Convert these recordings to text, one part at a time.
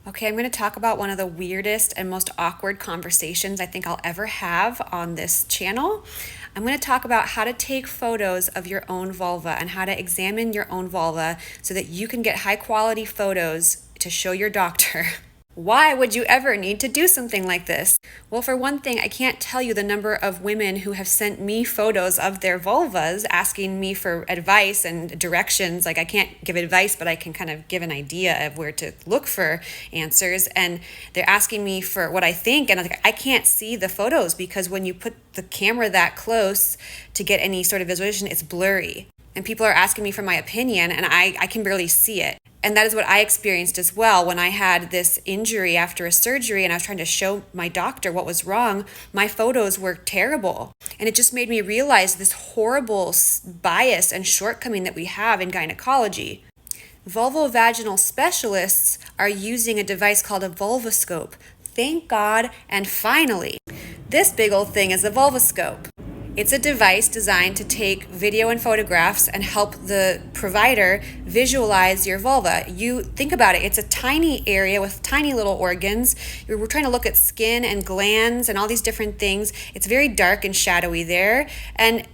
Okay, I'm going to talk about one of the weirdest and most awkward conversations I think I'll ever have on this channel. I'm going to talk about how to take photos of your own vulva and how to examine your own vulva so that you can get high quality photos to show your doctor. Why would you ever need to do something like this? Well, for one thing, I can't tell you the number of women who have sent me photos of their vulvas asking me for advice and directions. Like, I can't give advice, but I can kind of give an idea of where to look for answers. And they're asking me for what I think, and I can't see the photos because when you put the camera that close to get any sort of visualization, it's blurry. And people are asking me for my opinion, and I can barely see it. And that is what I experienced as well when I had this injury after a surgery and I was trying to show my doctor what was wrong. My photos were terrible. And it just made me realize this horrible bias and shortcoming that we have in gynecology. Vulvovaginal specialists are using a device called a vulvoscope. Thank God, and finally. This big old thing is a vulvoscope. It's a device designed to take video and photographs and help the provider visualize your vulva. You think about it, it's a tiny area with tiny little organs. We're trying to look at skin and glands and all these different things. It's very dark and shadowy there. And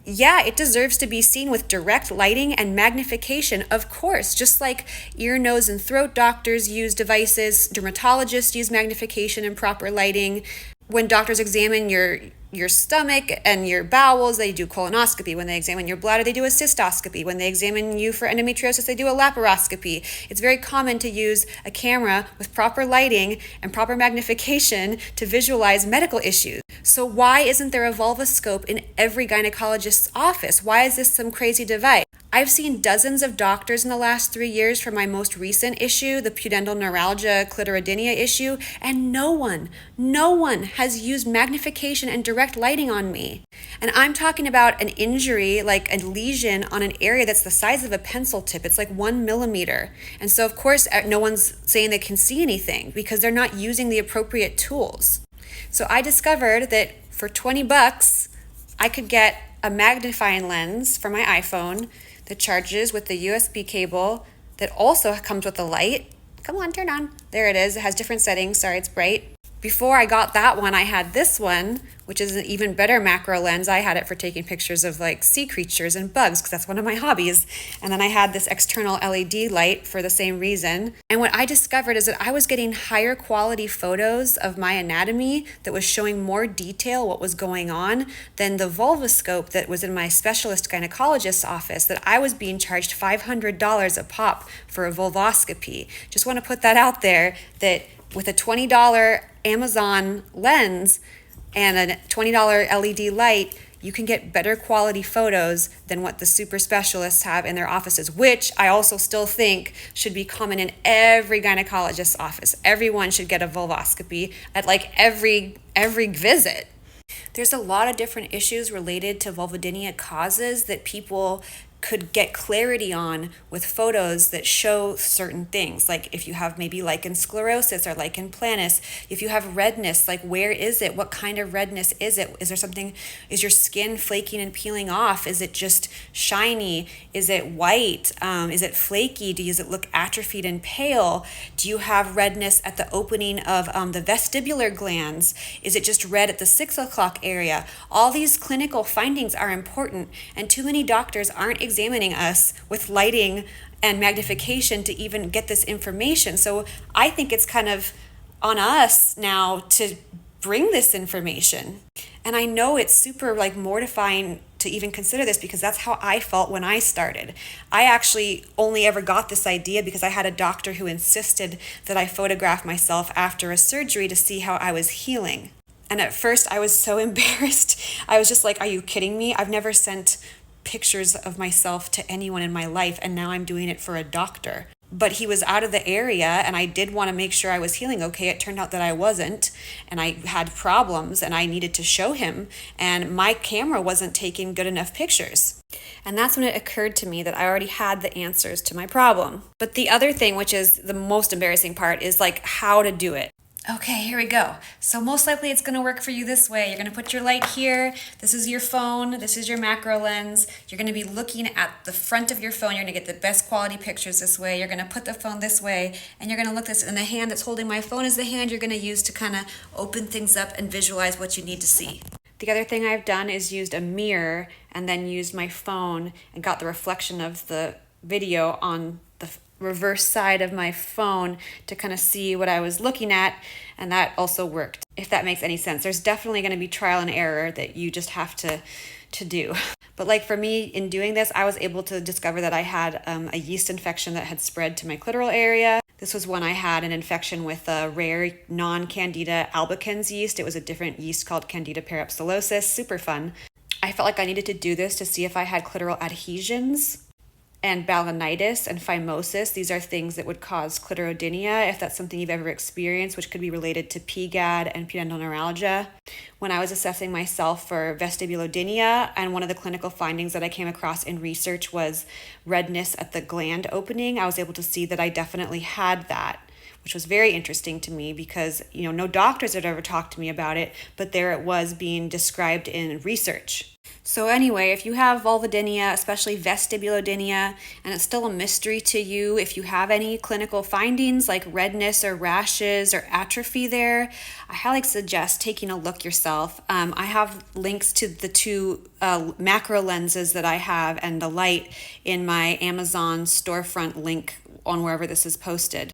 yeah, it deserves to be seen with direct lighting and magnification, of course, just like ear, nose, and throat doctors use devices, dermatologists use magnification and proper lighting. When doctors examine your stomach and your bowels, they do colonoscopy. When they examine your bladder, they do a cystoscopy. When they examine you for endometriosis, they do a laparoscopy. It's very common to use a camera with proper lighting and proper magnification to visualize medical issues. So why isn't there a vulvoscope in every gynecologist's office? Why is this some crazy device? I've seen dozens of doctors in the last 3 years for my most recent issue, the pudendal neuralgia clitoridynia issue, and no one has used magnification and direct lighting on me. And I'm talking about an injury, like a lesion on an area that's the size of a pencil tip. It's like 1 millimeter. And so of course, no one's saying they can see anything because they're not using the appropriate tools. So I discovered that for $20, I could get a magnifying lens for my iPhone that charges with the USB cable that also comes with a light. Come on, turn on. There it is. It has different settings. Sorry, it's bright. Before I got that one, I had this one, which is an even better macro lens. I had it for taking pictures of like sea creatures and bugs because that's one of my hobbies. And then I had this external LED light for the same reason. And what I discovered is that I was getting higher quality photos of my anatomy that was showing more detail what was going on than the vulvoscope that was in my specialist gynecologist's office that I was being charged $500 a pop for a vulvoscopy. Just want to put that out there that with a $20 Amazon lens and a $20 LED light, you can get better quality photos than what the super specialists have in their offices, which I also still think should be common in every gynecologist's office. Everyone should get a vulvoscopy at like every visit. There's a lot of different issues related to vulvodynia causes that people could get clarity on with photos that show certain things. Like if you have maybe lichen sclerosis or lichen planus, if you have redness, like where is it? What kind of redness is it? Is there something, is your skin flaking and peeling off? Is it just shiny? Is it white? Is it flaky? Does it look atrophied and pale? Do you have redness at the opening of the vestibular glands? Is it just red at the 6 o'clock area? All these clinical findings are important, and too many doctors aren't examining us with lighting and magnification to even get this information. So I think it's kind of on us now to bring this information. And I know it's super like mortifying to even consider this because that's how I felt when I started. I actually only ever got this idea because I had a doctor who insisted that I photograph myself after a surgery to see how I was healing. And at first I was so embarrassed. I was just like, are you kidding me? I've never sent pictures of myself to anyone in my life, and now I'm doing it for a doctor. But he was out of the area, and I did want to make sure I was healing okay. It turned out that I wasn't, and I had problems, and I needed to show him, and my camera wasn't taking good enough pictures. And that's when it occurred to me that I already had the answers to my problem. But the other thing, which is the most embarrassing part, is like how to do it. Okay, here we go. So most likely it's going to work for you this way. You're going to put your light here. This is your phone. This is your macro lens. You're going to be looking at the front of your phone. You're going to get the best quality pictures this way. You're going to put the phone this way, and you're going to look this, and the hand that's holding my phone is the hand you're going to use to kind of open things up and visualize what you need to see. The other thing I've done is used a mirror and then used my phone and got the reflection of the video on the reverse side of my phone to kind of see what I was looking at, and that also worked, if that makes any sense. There's definitely going to be trial and error that you just have to do. But like for me, in doing this, I was able to discover that I had a yeast infection that had spread to my clitoral area. This was when I had an infection with a rare non-Candida albicans yeast. It was a different yeast called Candida parapsilosis. Super fun. I felt like I needed to do this to see if I had clitoral adhesions and balanitis and phimosis. These are things that would cause clitoridynia, if that's something you've ever experienced, which could be related to PGAD and pudendal neuralgia. When I was assessing myself for vestibulodynia, and one of the clinical findings that I came across in research was redness at the gland opening, I was able to see that I definitely had that, which was very interesting to me because, no doctors had ever talked to me about it, but there it was being described in research. So anyway, if you have vulvodynia, especially vestibulodynia, and it's still a mystery to you, if you have any clinical findings like redness or rashes or atrophy there, I highly suggest taking a look yourself. I have links to the two macro lenses that I have and the light in my Amazon storefront link on wherever this is posted.